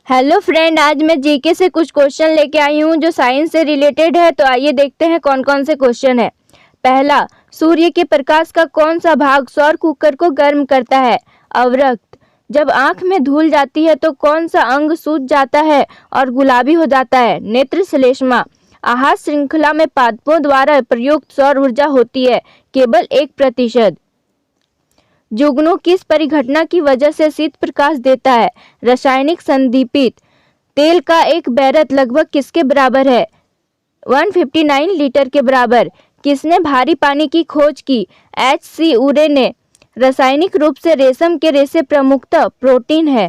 Hello friend, आज मैं GK से कुछ क्वेश्चन लेके आई हूँ जो साइंस से रिलेटेड है। तो आइए देखते हैं कौन कौन से क्वेश्चन है। पहला, सूर्य के प्रकाश का कौन सा भाग सौर कुकर को गर्म करता है? अवरक्त। जब आंख में धूल जाती है तो कौन सा अंग सूज जाता है और गुलाबी हो जाता है? नेत्र श्लेष्मा। आहार श्रृंखला में पादपों द्वारा प्रयुक्त सौर ऊर्जा होती है केवल 1%। जुगनू किस परिघटना की वजह से शीत प्रकाश देता है? रासायनिक संदीपित। तेल का एक बैरथ लगभग किसके बराबर है? 159 लीटर के बराबर। किसने भारी पानी की खोज की? H.C. उरे ने। रासायनिक रूप से रेशम के रेशे प्रमुखतः प्रोटीन है।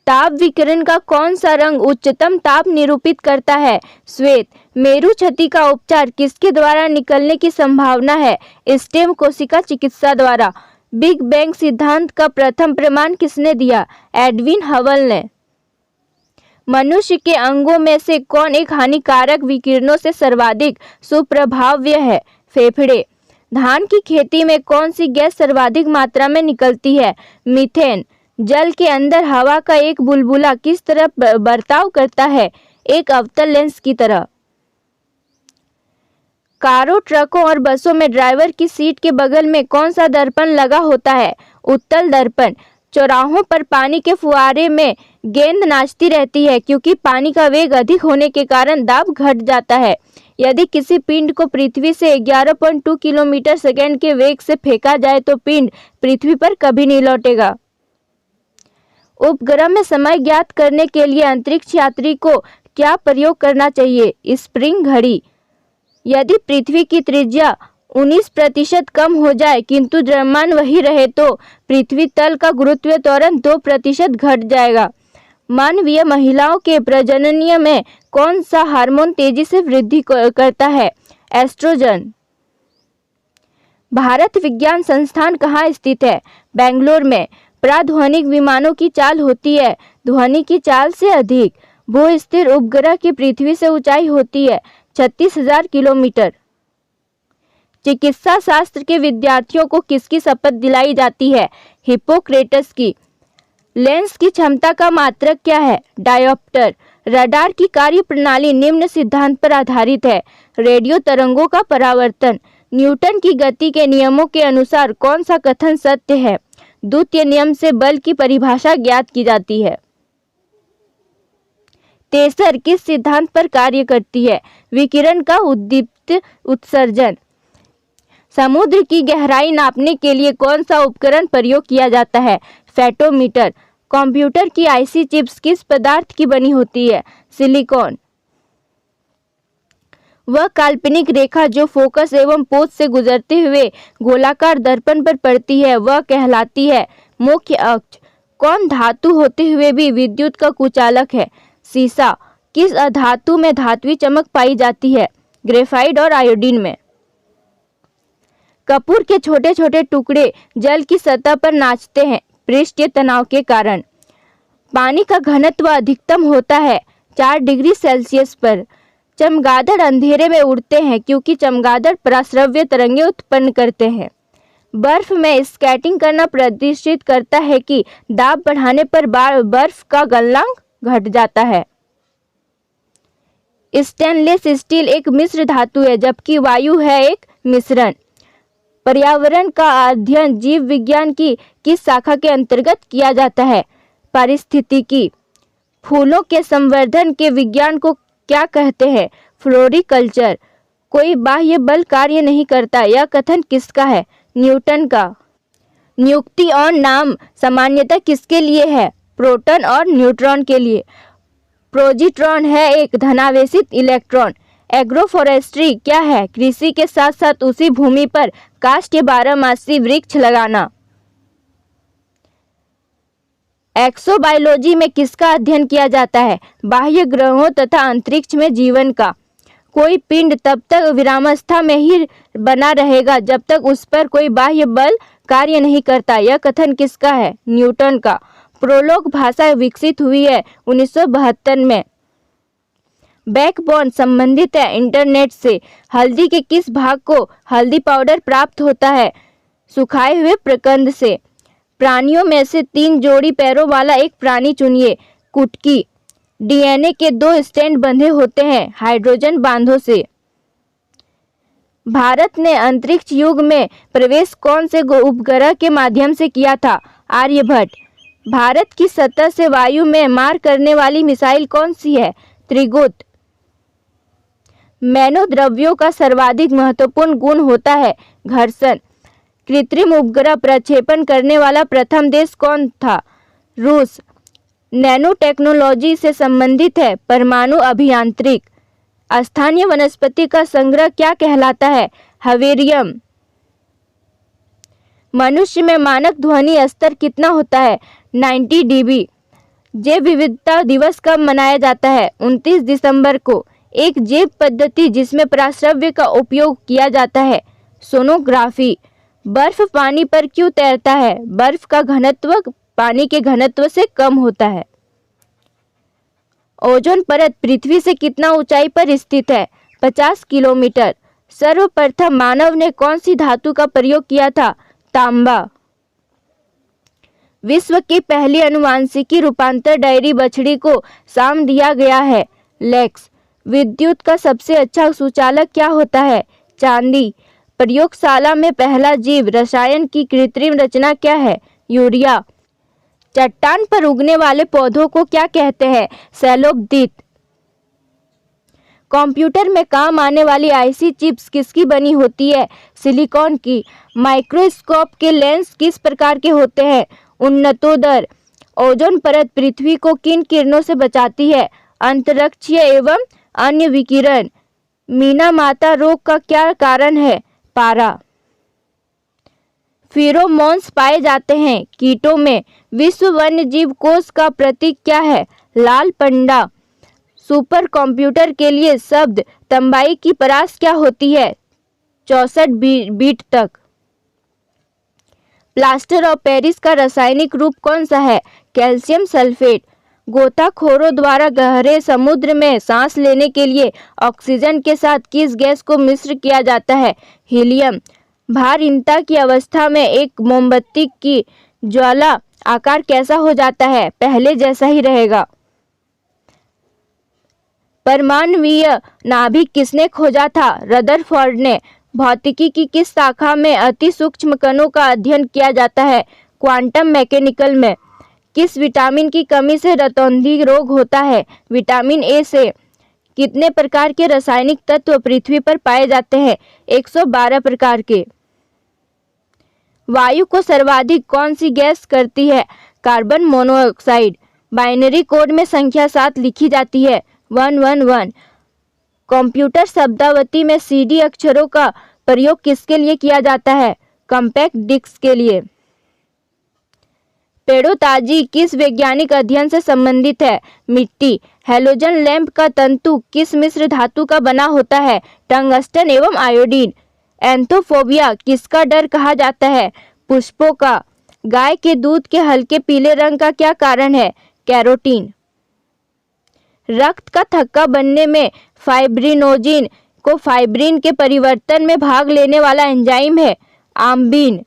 ताप विकिरण का कौन सा रंग उच्चतम ताप निरूपित करता है? श्वेत। मेरु क्षति का उपचार किसके द्वारा निकलने की संभावना है? स्टेम कोशिका चिकित्सा द्वारा। बिग बैंग सिद्धांत का प्रथम प्रमाण किसने दिया? एडविन हबल ने। मनुष्य के अंगों में से कौन एक हानिकारक विकिरणों से सर्वाधिक सुप्रभाव्य है? फेफड़े। धान की खेती में कौन सी गैस सर्वाधिक मात्रा में निकलती है? मीथेन। जल के अंदर हवा का एक बुलबुला किस तरह बर्ताव करता है? एक अवतल लेंस की तरह। कारों, ट्रकों और बसों में ड्राइवर की सीट के बगल में कौन सा दर्पण लगा होता है? उत्तल दर्पण। चौराहों पर पानी के फुहारे में गेंद नाचती रहती है क्योंकि पानी का वेग अधिक होने के कारण दाब घट जाता है। यदि किसी पिंड को पृथ्वी से 11.2 किलोमीटर सेकंड के वेग से फेंका जाए तो पिंड पृथ्वी पर कभी नहीं लौटेगा। उपग्रह में समय ज्ञात करने के लिए अंतरिक्ष यात्री को क्या प्रयोग करना चाहिए? स्प्रिंग घड़ी। यदि पृथ्वी की त्रिज्या 19% कम हो जाए किंतु द्रव्यमान वही रहे तो पृथ्वी तल का गुरुत्व त्वरण 2% घट जाएगा। मानवीय महिलाओं के प्रजनन में कौन सा हार्मोन तेजी से वृद्धि करता है? एस्ट्रोजन। भारत विज्ञान संस्थान कहाँ स्थित है? बेंगलोर में। प्राध्वनिक विमानों की चाल होती है ध्वनि की चाल से अधिक। भू-स्थिर उपग्रह की पृथ्वी से ऊंचाई होती है 36,000 किलोमीटर। चिकित्सा शास्त्र के विद्यार्थियों को किसकी शपथ दिलाई जाती है? हिप्पोक्रेटस की। लेंस की क्षमता का मात्रक क्या है? डायोप्टर। रडार की कार्य प्रणाली निम्न सिद्धांत पर आधारित है। रेडियो तरंगों का परावर्तन। न्यूटन की गति के नियमों के अनुसार कौन सा कथन सत्य है? द्वितीय नियम से बल की परिभाषा ज्ञात की जाती है। तेसर किस सिद्धांत पर कार्य करती है? विकिरण का उद्दीप्त उत्सर्जन। समुद्र की गहराई नापने के लिए कौन सा उपकरण प्रयोग किया जाता है? फेटोमीटर। कंप्यूटर की आईसी चिप्स किस पदार्थ की बनी होती है? सिलिकॉन। वह काल्पनिक रेखा जो फोकस एवं पोज से गुजरते हुए गोलाकार दर्पण पर पड़ती है वह कहलाती है मुख्य अक्ष। कौन धातु होते हुए भी विद्युत का कुचालक है? सीसा। किस अधातु में धात्विक चमक पाई जाती है? ग्रेफाइट और आयोडीन में। कपूर के छोटे छोटे टुकड़े जल की सतह पर नाचते हैं पृष्ठीय तनाव के कारण। पानी का घनत्व अधिकतम होता है 4 डिग्री सेल्सियस पर। चमगादड़ अंधेरे में उड़ते हैं क्योंकि चमगादड़ पराश्रव्य तरंगें उत्पन्न करते हैं। बर्फ में स्केटिंग करना प्रदर्शित करता है कि दाब बढ़ाने पर बर्फ का गलनांक घट जाता है। स्टेनलेस स्टील एक मिश्र धातु है जबकि वायु है एक मिश्रण। पर्यावरण का अध्ययन जीव विज्ञान की किस शाखा के अंतर्गत किया जाता है? पारिस्थितिकी। फूलों के संवर्धन के विज्ञान को क्या कहते हैं? फ्लोरिकल्चर। कोई बाह्य बल कार्य नहीं करता, यह कथन किसका है? न्यूटन का। नियुक्ति और नाम सामान्यतः किसके लिए है? प्रोटॉन और न्यूट्रॉन के लिए। पोजिट्रॉन है एक धनावेशित इलेक्ट्रॉन। एग्रोफोरेस्ट्री क्या है? कृषि के साथ साथ उसी भूमि पर काष्ठ या बारहमासी वृक्ष लगाना। एक्सोबायोलॉजी में किसका अध्ययन किया जाता है? बाह्य ग्रहों तथा अंतरिक्ष में जीवन का। कोई पिंड तब तक विरामावस्था में ही बना रहेगा जब तक उस पर कोई बाह्य बल कार्य नहीं करता, यह कथन किसका है? न्यूटन का। प्रोलोग भाषा विकसित हुई है 1972 में। बैकबोन संबंधित है इंटरनेट से। हल्दी के किस भाग को हल्दी पाउडर प्राप्त होता है? सुखाए हुए प्रकंद से। प्राणियों में से 3 जोड़ी पैरों वाला एक प्राणी चुनिए। कुटकी। डीएनए के 2 स्ट्रैंड बंधे होते हैं हाइड्रोजन बांधों से। भारत ने अंतरिक्ष युग में प्रवेश कौन से उपग्रह के माध्यम से किया था? आर्यभट्ट। भारत की सतह से वायु में मार करने वाली मिसाइल कौन सी है? त्रिगुत। मनोद्रव्यों का सर्वाधिक महत्वपूर्ण गुण होता है घर्षण। कृत्रिम उपग्रह प्रक्षेपण करने वाला प्रथम देश कौन था? रूस। नैनो टेक्नोलॉजी से संबंधित है परमाणु अभियांत्रिक। स्थानीय वनस्पति का संग्रह क्या कहलाता है? हर्बेरियम। मनुष्य में मानक ध्वनि स्तर कितना होता है? 90 dB। जैव विविधता दिवस कब मनाया जाता है? 29 दिसंबर को। एक जैव पद्धति जिसमें प्राश्रव्य का उपयोग किया जाता है? सोनोग्राफी। बर्फ पानी पर क्यों तैरता है? बर्फ का घनत्व पानी के घनत्व से कम होता है। ओजोन परत पृथ्वी से कितना ऊंचाई पर स्थित है? 50 किलोमीटर। सर्वप्रथम मानव ने कौन सी धातु का प्रयोग किया था? तांबा। विश्व की पहली अनुवांशिकी रूपांतर डायरी बछड़ी को साम दिया गया है? लेक्स। विद्युत का सबसे अच्छा सुचालक क्या होता है? चांदी। प्रयोगशाला में पहला जीव रसायन की कृत्रिम रचना क्या है? यूरिया। चट्टान पर उगने वाले पौधों को क्या कहते हैं? शैलोपद्वित। कंप्यूटर में काम आने वाली आईसी चिप्स किसकी बनी होती है? सिलिकॉन की। माइक्रोस्कोप के लेंस किस प्रकार के होते हैं? उन्नतोदर। ओजोन परत पृथ्वी को किन किरणों से बचाती है? अंतरिक्षीय एवं अन्य विकिरण। मीना माता रोग का क्या कारण है? पारा। फेरोमोन्स पाए जाते हैं कीटों में। विश्व वन्यजीव कोष का प्रतीक क्या है? लाल पंडा। सुपर कंप्यूटर के लिए शब्द तंबाई की परास क्या होती है? 64 बीट तक। प्लास्टर ऑफ पेरिस का रासायनिक रूप कौन सा है? Calcium sulphate. गोताखोरों द्वारा गहरे समुद्र में सांस लेने के लिए ऑक्सीजन के साथ किस गैस को मिश्र किया जाता है? हीलियम। भारहीनता की अवस्था में एक मोमबत्ती की ज्वाला आकार कैसा हो जाता है? पहले जैसा ही रहेगा। परमाणुवीय नाभिक किसने खोजा था? रदरफोर्ड ने। भौतिकी की किस शाखा में अति सूक्ष्म कणों का अध्ययन किया जाता है? क्वांटम मैकेनिकल में। किस विटामिन की कमी से रतौंधी रोग होता है? विटामिन ए से। कितने प्रकार के रासायनिक तत्व पृथ्वी पर पाए जाते हैं? 112 प्रकार के। वायु को सर्वाधिक कौन सी गैस करती है? Carbon monoxide. बाइनरी कोड में संख्या 7 लिखी जाती है 111। कंप्यूटर शब्दावली में सीडी अक्षरों का प्रयोग किसके लिए किया जाता है? कॉम्पैक्ट डिस्क के लिए। पेड़ोताजी किस वैज्ञानिक अध्ययन से संबंधित है? मिट्टी। हैलोजन लैंप का तंतु किस मिश्र धातु का बना होता है? टंगस्टन एवं आयोडीन। एंथोफोबिया किसका डर कहा जाता है? पुष्पों का। गाय के दूध के हल्के पीले रंग का क्या कारण है? कैरोटीन। रक्त का थक्का बनने में फाइब्रिनोजिन को फाइब्रिन के परिवर्तन में भाग लेने वाला एंजाइम है आम्बिन।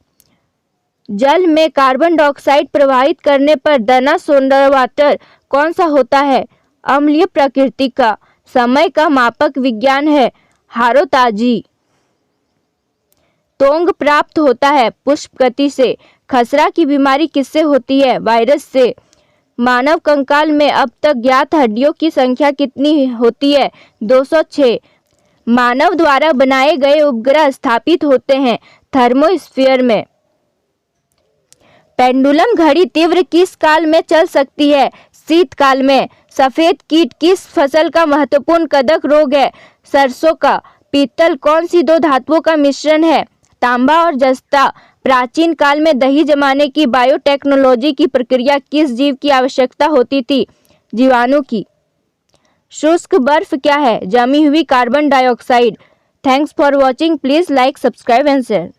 जल में कार्बन डाइऑक्साइड प्रवाहित करने पर दना सोडा वाटर कौन सा होता है? अम्लीय प्रकृति का। समय का मापक विज्ञान है हारोताजी। तोंग प्राप्त होता है पुष्प गति से। खसरा की बीमारी किससे होती है? वायरस से। मानव कंकाल में अब तक ज्ञात हड्डियों की संख्या कितनी होती है? 206। मानव द्वारा बनाए गए उपग्रह स्थापित होते हैं थर्मोस्फीयर में। पेंडुलम घड़ी तीव्र किस काल में चल सकती है? शीतकाल में। सफेद कीट किस फसल का महत्वपूर्ण कदक रोग है? सरसों का। पीतल कौन सी 2 धातुओं का मिश्रण है? तांबा और जस्ता। प्राचीन काल में दही जमाने की बायोटेक्नोलॉजी की प्रक्रिया किस जीव की आवश्यकता होती थी? जीवाणु की। शुष्क बर्फ क्या है? जमी हुई carbon dioxide. Thanks for watching. Please like, subscribe and share.